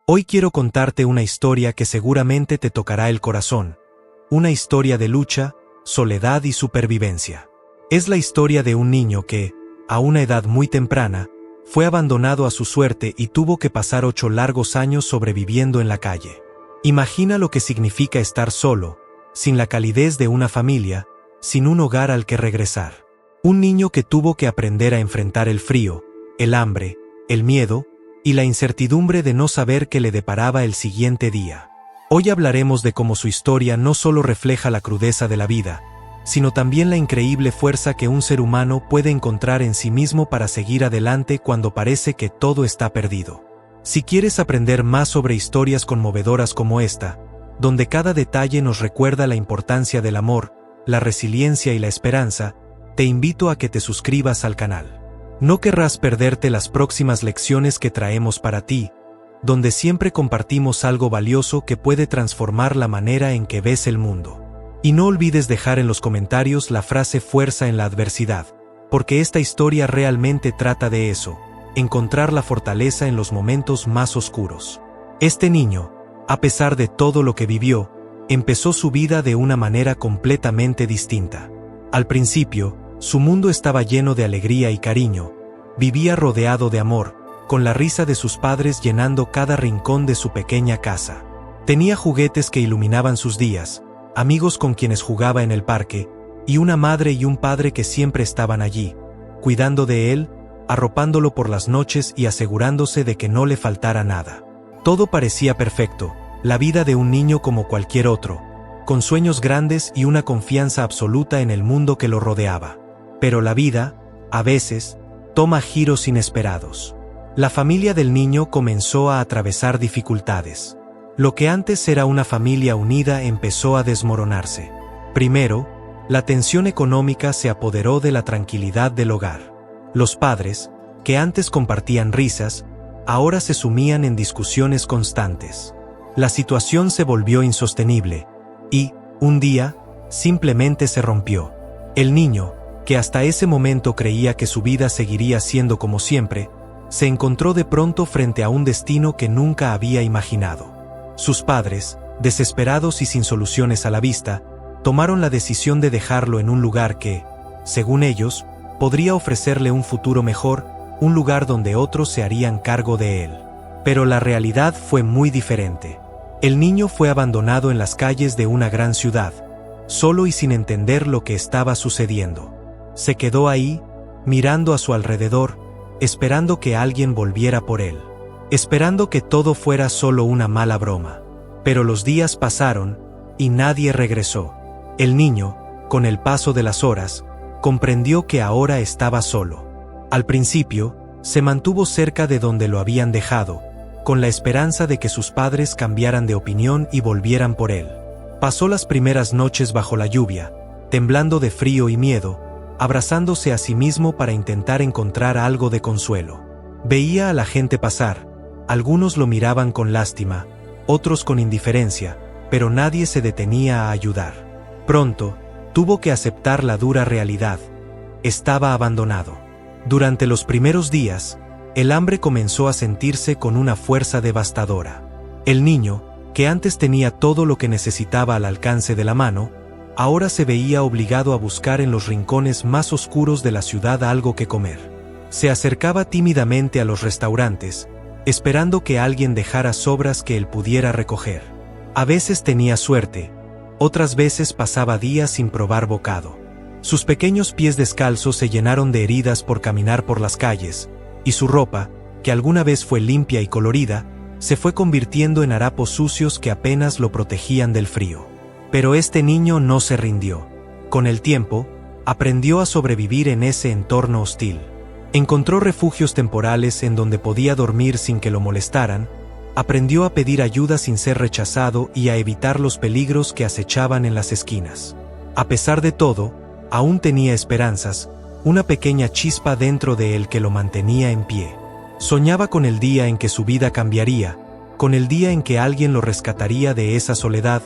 Hoy quiero contarte una historia que seguramente te tocará el corazón. Una historia de lucha, soledad y supervivencia. Es la historia de un niño que, a una edad muy temprana, fue abandonado a su suerte y tuvo que pasar 8 largos años sobreviviendo en la calle. Imagina lo que significa estar solo, sin la calidez de una familia, sin un hogar al que regresar. Un niño que tuvo que aprender a enfrentar el frío, el hambre, el miedo y la incertidumbre de no saber qué le deparaba el siguiente día. Hoy hablaremos de cómo su historia no solo refleja la crudeza de la vida, sino también la increíble fuerza que un ser humano puede encontrar en sí mismo para seguir adelante cuando parece que todo está perdido. Si quieres aprender más sobre historias conmovedoras como esta, donde cada detalle nos recuerda la importancia del amor, la resiliencia y la esperanza, te invito a que te suscribas al canal. No querrás perderte las próximas lecciones que traemos para ti, donde siempre compartimos algo valioso que puede transformar la manera en que ves el mundo. Y no olvides dejar en los comentarios la frase fuerza en la adversidad, porque esta historia realmente trata de eso, encontrar la fortaleza en los momentos más oscuros. Este niño, a pesar de todo lo que vivió, empezó su vida de una manera completamente distinta. Al principio, su mundo estaba lleno de alegría y cariño, vivía rodeado de amor, con la risa de sus padres llenando cada rincón de su pequeña casa. Tenía juguetes que iluminaban sus días, amigos con quienes jugaba en el parque, y una madre y un padre que siempre estaban allí, cuidando de él, arropándolo por las noches y asegurándose de que no le faltara nada. Todo parecía perfecto, la vida de un niño como cualquier otro, con sueños grandes y una confianza absoluta en el mundo que lo rodeaba. Pero la vida, a veces, toma giros inesperados. La familia del niño comenzó a atravesar dificultades. Lo que antes era una familia unida empezó a desmoronarse. Primero, la tensión económica se apoderó de la tranquilidad del hogar. Los padres, que antes compartían risas, ahora se sumían en discusiones constantes. La situación se volvió insostenible, y, un día, simplemente se rompió. El niño, que hasta ese momento creía que su vida seguiría siendo como siempre, se encontró de pronto frente a un destino que nunca había imaginado. Sus padres, desesperados y sin soluciones a la vista, tomaron la decisión de dejarlo en un lugar que, según ellos, podría ofrecerle un futuro mejor, un lugar donde otros se harían cargo de él. Pero la realidad fue muy diferente. El niño fue abandonado en las calles de una gran ciudad, solo y sin entender lo que estaba sucediendo. Se quedó ahí, mirando a su alrededor, esperando que alguien volviera por él. Esperando que todo fuera solo una mala broma. Pero los días pasaron, y nadie regresó. El niño, con el paso de las horas, comprendió que ahora estaba solo. Al principio, se mantuvo cerca de donde lo habían dejado, con la esperanza de que sus padres cambiaran de opinión y volvieran por él. Pasó las primeras noches bajo la lluvia, temblando de frío y miedo, abrazándose a sí mismo para intentar encontrar algo de consuelo. Veía a la gente pasar, algunos lo miraban con lástima, otros con indiferencia, pero nadie se detenía a ayudar. Pronto, tuvo que aceptar la dura realidad. Estaba abandonado. Durante los primeros días, el hambre comenzó a sentirse con una fuerza devastadora. El niño, que antes tenía todo lo que necesitaba al alcance de la mano, ahora se veía obligado a buscar en los rincones más oscuros de la ciudad algo que comer. Se acercaba tímidamente a los restaurantes, esperando que alguien dejara sobras que él pudiera recoger. A veces tenía suerte, otras veces pasaba días sin probar bocado. Sus pequeños pies descalzos se llenaron de heridas por caminar por las calles, y su ropa, que alguna vez fue limpia y colorida, se fue convirtiendo en harapos sucios que apenas lo protegían del frío. Pero este niño no se rindió. Con el tiempo, aprendió a sobrevivir en ese entorno hostil. Encontró refugios temporales en donde podía dormir sin que lo molestaran, aprendió a pedir ayuda sin ser rechazado y a evitar los peligros que acechaban en las esquinas. A pesar de todo, aún tenía esperanzas, una pequeña chispa dentro de él que lo mantenía en pie. Soñaba con el día en que su vida cambiaría, con el día en que alguien lo rescataría de esa soledad,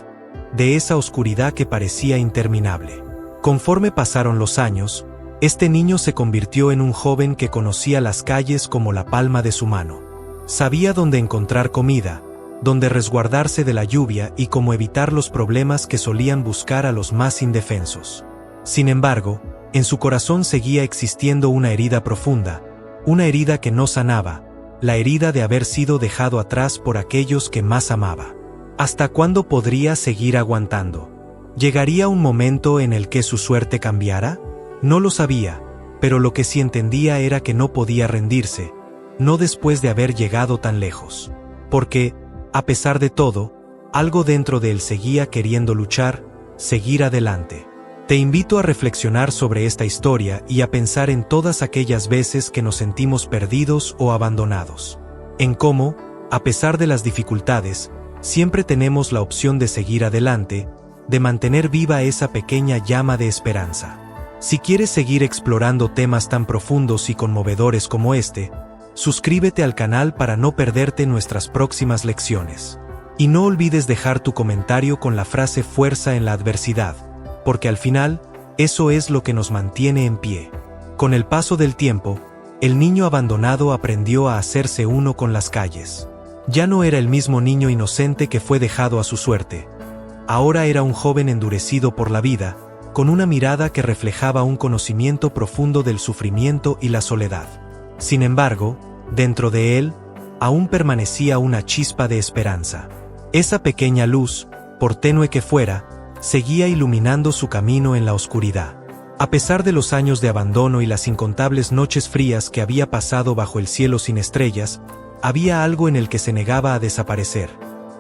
de esa oscuridad que parecía interminable. Conforme pasaron los años, este niño se convirtió en un joven que conocía las calles como la palma de su mano. Sabía dónde encontrar comida, donde resguardarse de la lluvia y cómo evitar los problemas que solían buscar a los más indefensos. Sin embargo, en su corazón seguía existiendo una herida profunda, una herida que no sanaba, la herida de haber sido dejado atrás por aquellos que más amaba. ¿Hasta cuándo podría seguir aguantando? ¿Llegaría un momento en el que su suerte cambiara? No lo sabía, pero lo que sí entendía era que no podía rendirse, no después de haber llegado tan lejos. Porque, a pesar de todo, algo dentro de él seguía queriendo luchar, seguir adelante. Te invito a reflexionar sobre esta historia y a pensar en todas aquellas veces que nos sentimos perdidos o abandonados. En cómo, a pesar de las dificultades, siempre tenemos la opción de seguir adelante, de mantener viva esa pequeña llama de esperanza. Si quieres seguir explorando temas tan profundos y conmovedores como este, suscríbete al canal para no perderte nuestras próximas lecciones. Y no olvides dejar tu comentario con la frase "fuerza en la adversidad", porque al final, eso es lo que nos mantiene en pie. Con el paso del tiempo, el niño abandonado aprendió a hacerse uno con las calles. Ya no era el mismo niño inocente que fue dejado a su suerte. Ahora era un joven endurecido por la vida, con una mirada que reflejaba un conocimiento profundo del sufrimiento y la soledad. Sin embargo, dentro de él, aún permanecía una chispa de esperanza. Esa pequeña luz, por tenue que fuera, seguía iluminando su camino en la oscuridad. A pesar de los años de abandono y las incontables noches frías que había pasado bajo el cielo sin estrellas, había algo en el que se negaba a desaparecer.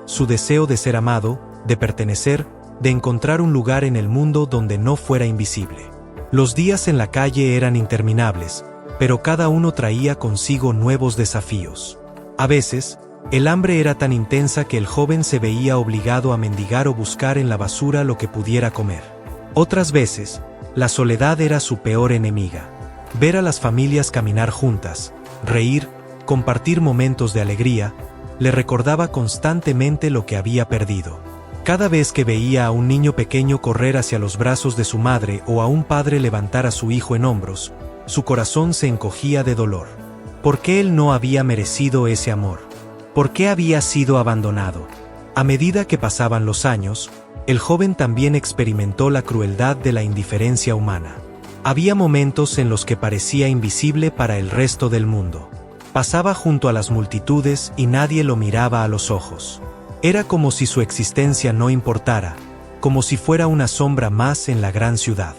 Su deseo de ser amado, de pertenecer, de encontrar un lugar en el mundo donde no fuera invisible. Los días en la calle eran interminables, pero cada uno traía consigo nuevos desafíos. A veces, el hambre era tan intensa que el joven se veía obligado a mendigar o buscar en la basura lo que pudiera comer. Otras veces, la soledad era su peor enemiga. Ver a las familias caminar juntas, reír, compartir momentos de alegría, le recordaba constantemente lo que había perdido. Cada vez que veía a un niño pequeño correr hacia los brazos de su madre o a un padre levantar a su hijo en hombros, su corazón se encogía de dolor. ¿Por qué él no había merecido ese amor? ¿Por qué había sido abandonado? A medida que pasaban los años, el joven también experimentó la crueldad de la indiferencia humana. Había momentos en los que parecía invisible para el resto del mundo. Pasaba junto a las multitudes y nadie lo miraba a los ojos. Era como si su existencia no importara, como si fuera una sombra más en la gran ciudad.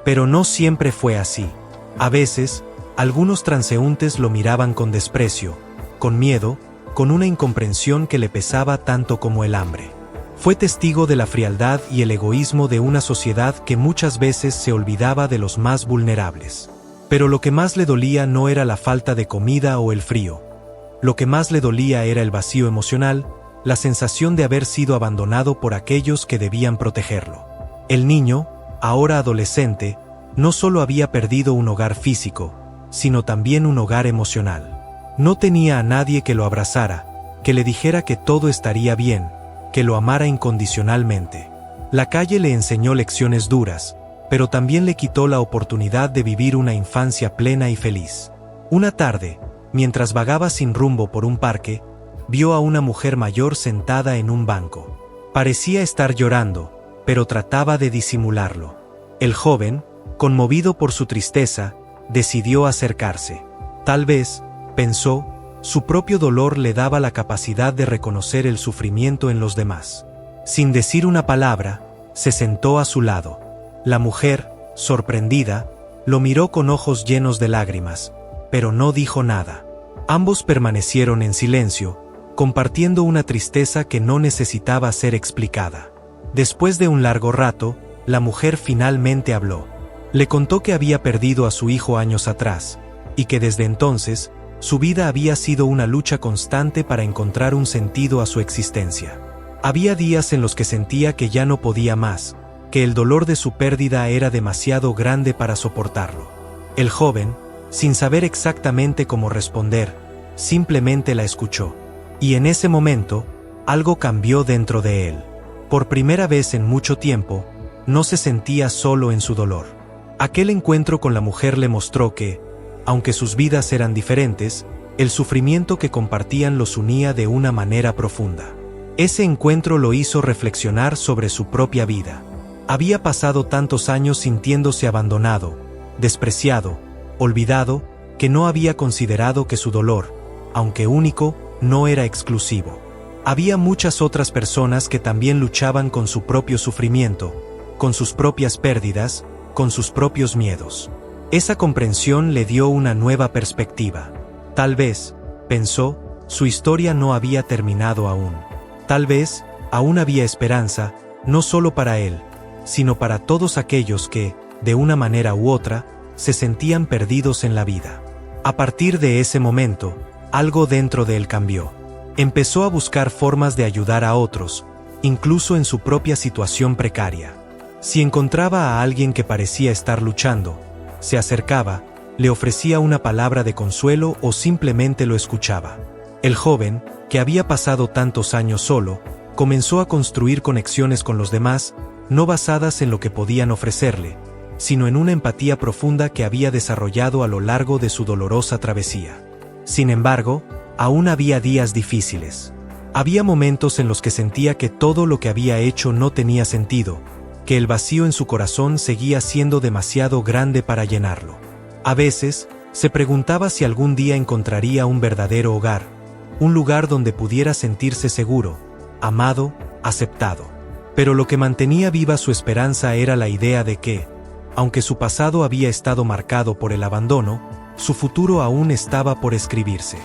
Pero no siempre fue así. A veces, algunos transeúntes lo miraban con desprecio, con miedo, con una incomprensión que le pesaba tanto como el hambre. Fue testigo de la frialdad y el egoísmo de una sociedad que muchas veces se olvidaba de los más vulnerables. Pero lo que más le dolía no era la falta de comida o el frío. Lo que más le dolía era el vacío emocional, la sensación de haber sido abandonado por aquellos que debían protegerlo. El niño, ahora adolescente, no solo había perdido un hogar físico, sino también un hogar emocional. No tenía a nadie que lo abrazara, que le dijera que todo estaría bien, que lo amara incondicionalmente. La calle le enseñó lecciones duras, pero también le quitó la oportunidad de vivir una infancia plena y feliz. Una tarde, mientras vagaba sin rumbo por un parque, vio a una mujer mayor sentada en un banco. Parecía estar llorando, pero trataba de disimularlo. El joven, conmovido por su tristeza, decidió acercarse. Tal vez, pensó, su propio dolor le daba la capacidad de reconocer el sufrimiento en los demás. Sin decir una palabra, se sentó a su lado. La mujer, sorprendida, lo miró con ojos llenos de lágrimas, pero no dijo nada. Ambos permanecieron en silencio, compartiendo una tristeza que no necesitaba ser explicada. Después de un largo rato, la mujer finalmente habló. Le contó que había perdido a su hijo años atrás, y que desde entonces, su vida había sido una lucha constante para encontrar un sentido a su existencia. Había días en los que sentía que ya no podía más, que el dolor de su pérdida era demasiado grande para soportarlo. El joven, sin saber exactamente cómo responder, simplemente la escuchó. Y en ese momento, algo cambió dentro de él. Por primera vez en mucho tiempo, no se sentía solo en su dolor. Aquel encuentro con la mujer le mostró que, aunque sus vidas eran diferentes, el sufrimiento que compartían los unía de una manera profunda. Ese encuentro lo hizo reflexionar sobre su propia vida. Había pasado tantos años sintiéndose abandonado, despreciado, olvidado, que no había considerado que su dolor, aunque único, no era exclusivo. Había muchas otras personas que también luchaban con su propio sufrimiento, con sus propias pérdidas, con sus propios miedos. Esa comprensión le dio una nueva perspectiva. Tal vez, pensó, su historia no había terminado aún. Tal vez, aún había esperanza, no solo para él, sino para todos aquellos que, de una manera u otra, se sentían perdidos en la vida. A partir de ese momento, algo dentro de él cambió. Empezó a buscar formas de ayudar a otros, incluso en su propia situación precaria. Si encontraba a alguien que parecía estar luchando, se acercaba, le ofrecía una palabra de consuelo o simplemente lo escuchaba. El joven, que había pasado tantos años solo, comenzó a construir conexiones con los demás, no basadas en lo que podían ofrecerle, sino en una empatía profunda que había desarrollado a lo largo de su dolorosa travesía. Sin embargo, aún había días difíciles. Había momentos en los que sentía que todo lo que había hecho no tenía sentido, que el vacío en su corazón seguía siendo demasiado grande para llenarlo. A veces, se preguntaba si algún día encontraría un verdadero hogar, un lugar donde pudiera sentirse seguro, amado, aceptado. Pero lo que mantenía viva su esperanza era la idea de que, aunque su pasado había estado marcado por el abandono, su futuro aún estaba por escribirse.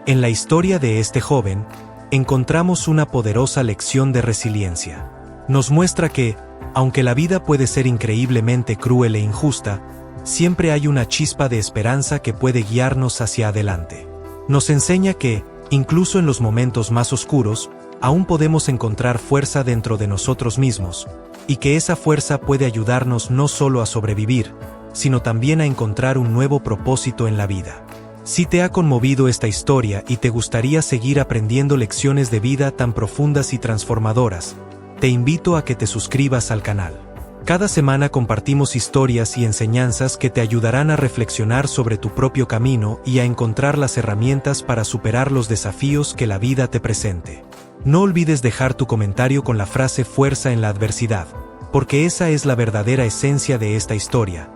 En la historia de este joven, encontramos una poderosa lección de resiliencia. Nos muestra que, aunque la vida puede ser increíblemente cruel e injusta, siempre hay una chispa de esperanza que puede guiarnos hacia adelante. Nos enseña que, incluso en los momentos más oscuros, aún podemos encontrar fuerza dentro de nosotros mismos, y que esa fuerza puede ayudarnos no solo a sobrevivir, sino también a encontrar un nuevo propósito en la vida. Si te ha conmovido esta historia y te gustaría seguir aprendiendo lecciones de vida tan profundas y transformadoras, te invito a que te suscribas al canal. Cada semana compartimos historias y enseñanzas que te ayudarán a reflexionar sobre tu propio camino y a encontrar las herramientas para superar los desafíos que la vida te presente. No olvides dejar tu comentario con la frase "fuerza en la adversidad", porque esa es la verdadera esencia de esta historia,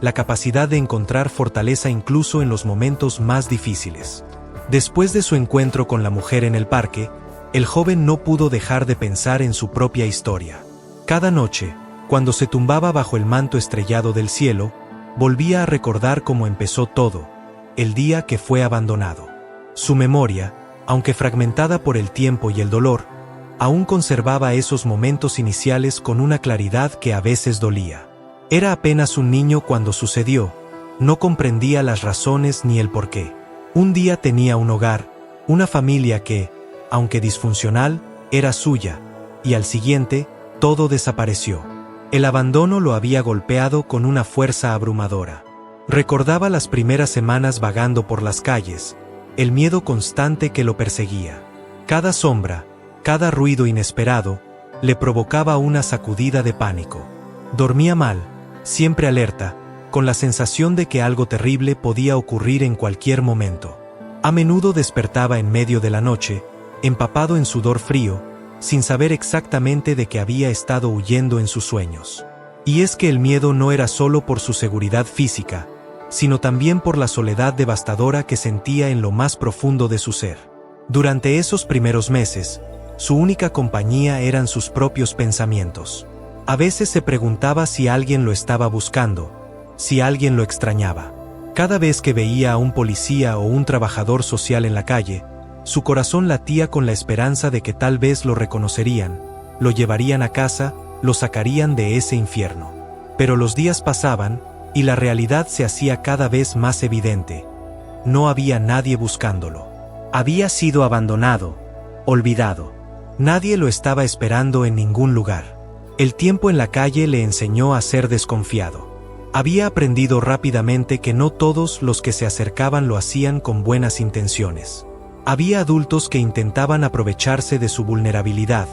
la capacidad de encontrar fortaleza incluso en los momentos más difíciles. Después de su encuentro con la mujer en el parque, el joven no pudo dejar de pensar en su propia historia. Cada noche, cuando se tumbaba bajo el manto estrellado del cielo, volvía a recordar cómo empezó todo, el día que fue abandonado. Su memoria, aunque fragmentada por el tiempo y el dolor, aún conservaba esos momentos iniciales con una claridad que a veces dolía. Era apenas un niño cuando sucedió, no comprendía las razones ni el porqué. Un día tenía un hogar, una familia que, aunque disfuncional, era suya, y al siguiente, todo desapareció. El abandono lo había golpeado con una fuerza abrumadora. Recordaba las primeras semanas vagando por las calles, el miedo constante que lo perseguía. Cada sombra, cada ruido inesperado, le provocaba una sacudida de pánico. Dormía mal, siempre alerta, con la sensación de que algo terrible podía ocurrir en cualquier momento. A menudo despertaba en medio de la noche, empapado en sudor frío, sin saber exactamente de qué había estado huyendo en sus sueños. Y es que el miedo no era solo por su seguridad física, sino también por la soledad devastadora que sentía en lo más profundo de su ser. Durante esos primeros meses, su única compañía eran sus propios pensamientos. A veces se preguntaba si alguien lo estaba buscando, si alguien lo extrañaba. Cada vez que veía a un policía o un trabajador social en la calle, su corazón latía con la esperanza de que tal vez lo reconocerían, lo llevarían a casa, lo sacarían de ese infierno. Pero los días pasaban, y la realidad se hacía cada vez más evidente. No había nadie buscándolo. Había sido abandonado, olvidado. Nadie lo estaba esperando en ningún lugar. El tiempo en la calle le enseñó a ser desconfiado. Había aprendido rápidamente que no todos los que se acercaban lo hacían con buenas intenciones. Había adultos que intentaban aprovecharse de su vulnerabilidad,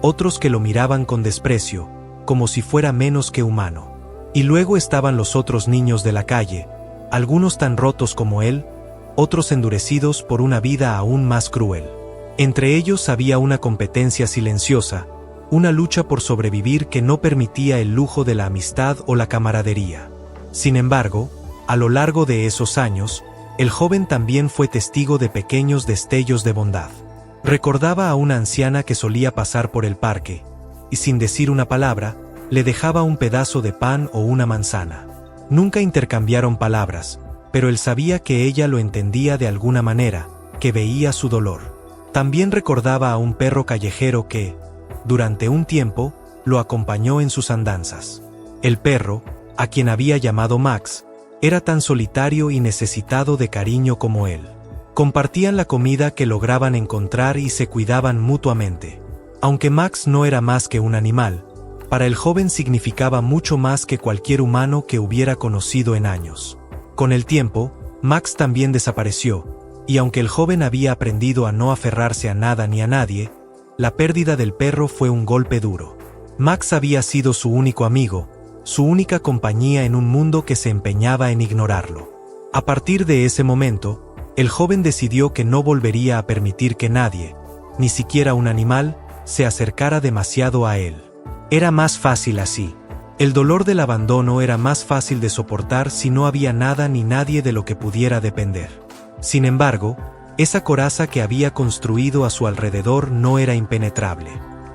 otros que lo miraban con desprecio, como si fuera menos que humano. Y luego estaban los otros niños de la calle, algunos tan rotos como él, otros endurecidos por una vida aún más cruel. Entre ellos había una competencia silenciosa, una lucha por sobrevivir que no permitía el lujo de la amistad o la camaradería. Sin embargo, a lo largo de esos años, el joven también fue testigo de pequeños destellos de bondad. Recordaba a una anciana que solía pasar por el parque, y sin decir una palabra, le dejaba un pedazo de pan o una manzana. Nunca intercambiaron palabras, pero él sabía que ella lo entendía de alguna manera, que veía su dolor. También recordaba a un perro callejero que, durante un tiempo, lo acompañó en sus andanzas. El perro, a quien había llamado Max, era tan solitario y necesitado de cariño como él. Compartían la comida que lograban encontrar y se cuidaban mutuamente. Aunque Max no era más que un animal, para el joven significaba mucho más que cualquier humano que hubiera conocido en años. Con el tiempo, Max también desapareció, y aunque el joven había aprendido a no aferrarse a nada ni a nadie, la pérdida del perro fue un golpe duro. Max había sido su único amigo, su única compañía en un mundo que se empeñaba en ignorarlo. A partir de ese momento, el joven decidió que no volvería a permitir que nadie, ni siquiera un animal, se acercara demasiado a él. Era más fácil así. El dolor del abandono era más fácil de soportar si no había nada ni nadie de lo que pudiera depender. Sin embargo, esa coraza que había construido a su alrededor no era impenetrable.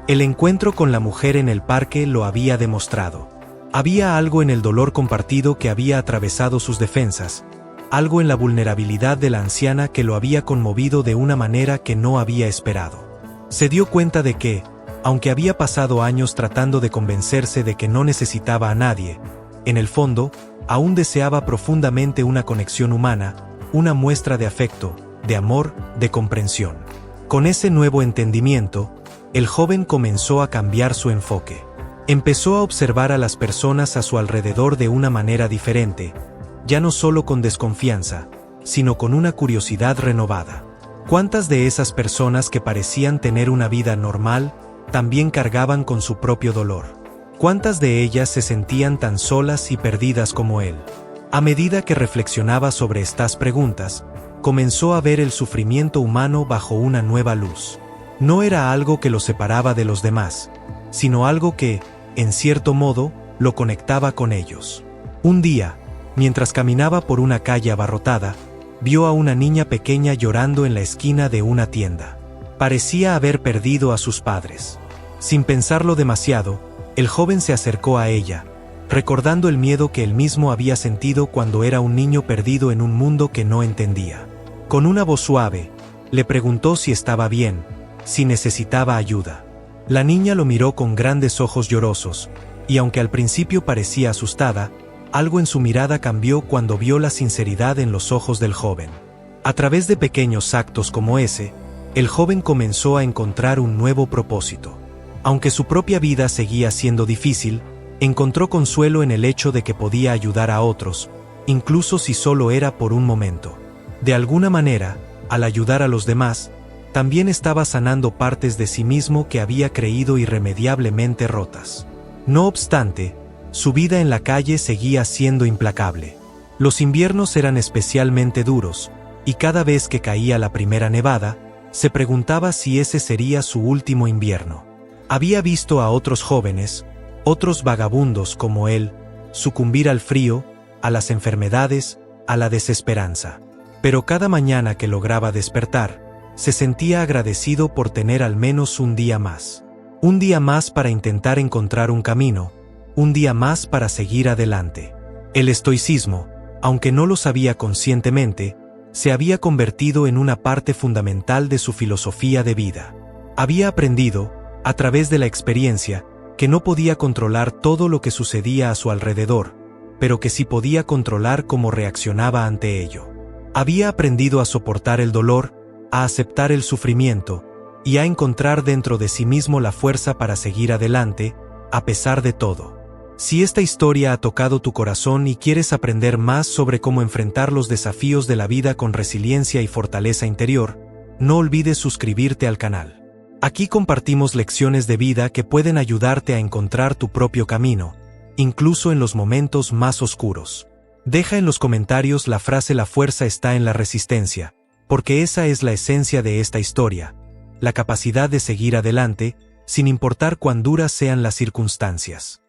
El encuentro con la mujer en el parque lo había demostrado. Había algo en el dolor compartido que había atravesado sus defensas, algo en la vulnerabilidad de la anciana que lo había conmovido de una manera que no había esperado. Se dio cuenta de que, aunque había pasado años tratando de convencerse de que no necesitaba a nadie, en el fondo, aún deseaba profundamente una conexión humana, una muestra de afecto, de amor, de comprensión. Con ese nuevo entendimiento, el joven comenzó a cambiar su enfoque. Empezó a observar a las personas a su alrededor de una manera diferente, ya no solo con desconfianza, sino con una curiosidad renovada. ¿Cuántas de esas personas que parecían tener una vida normal, también cargaban con su propio dolor? ¿Cuántas de ellas se sentían tan solas y perdidas como él? A medida que reflexionaba sobre estas preguntas, comenzó a ver el sufrimiento humano bajo una nueva luz. No era algo que lo separaba de los demás, sino algo que, en cierto modo, lo conectaba con ellos. Un día, mientras caminaba por una calle abarrotada, vio a una niña pequeña llorando en la esquina de una tienda. Parecía haber perdido a sus padres. Sin pensarlo demasiado, el joven se acercó a ella, recordando el miedo que él mismo había sentido cuando era un niño perdido en un mundo que no entendía. Con una voz suave, le preguntó si estaba bien, si necesitaba ayuda. La niña lo miró con grandes ojos llorosos, y aunque al principio parecía asustada, algo en su mirada cambió cuando vio la sinceridad en los ojos del joven. A través de pequeños actos como ese, el joven comenzó a encontrar un nuevo propósito. Aunque su propia vida seguía siendo difícil, encontró consuelo en el hecho de que podía ayudar a otros, incluso si solo era por un momento. De alguna manera, al ayudar a los demás, también estaba sanando partes de sí mismo que había creído irremediablemente rotas. No obstante, su vida en la calle seguía siendo implacable. Los inviernos eran especialmente duros, y cada vez que caía la primera nevada, se preguntaba si ese sería su último invierno. Había visto a otros jóvenes, otros vagabundos como él, sucumbir al frío, a las enfermedades, a la desesperanza. Pero cada mañana que lograba despertar, se sentía agradecido por tener al menos un día más. Un día más para intentar encontrar un camino, un día más para seguir adelante. El estoicismo, aunque no lo sabía conscientemente, se había convertido en una parte fundamental de su filosofía de vida. Había aprendido, a través de la experiencia, que no podía controlar todo lo que sucedía a su alrededor, pero que sí podía controlar cómo reaccionaba ante ello. Había aprendido a soportar el dolor, a aceptar el sufrimiento, y a encontrar dentro de sí mismo la fuerza para seguir adelante, a pesar de todo. Si esta historia ha tocado tu corazón y quieres aprender más sobre cómo enfrentar los desafíos de la vida con resiliencia y fortaleza interior, no olvides suscribirte al canal. Aquí compartimos lecciones de vida que pueden ayudarte a encontrar tu propio camino, incluso en los momentos más oscuros. Deja en los comentarios la frase "la fuerza está en la resistencia", porque esa es la esencia de esta historia. la capacidad de seguir adelante, sin importar cuán duras sean las circunstancias.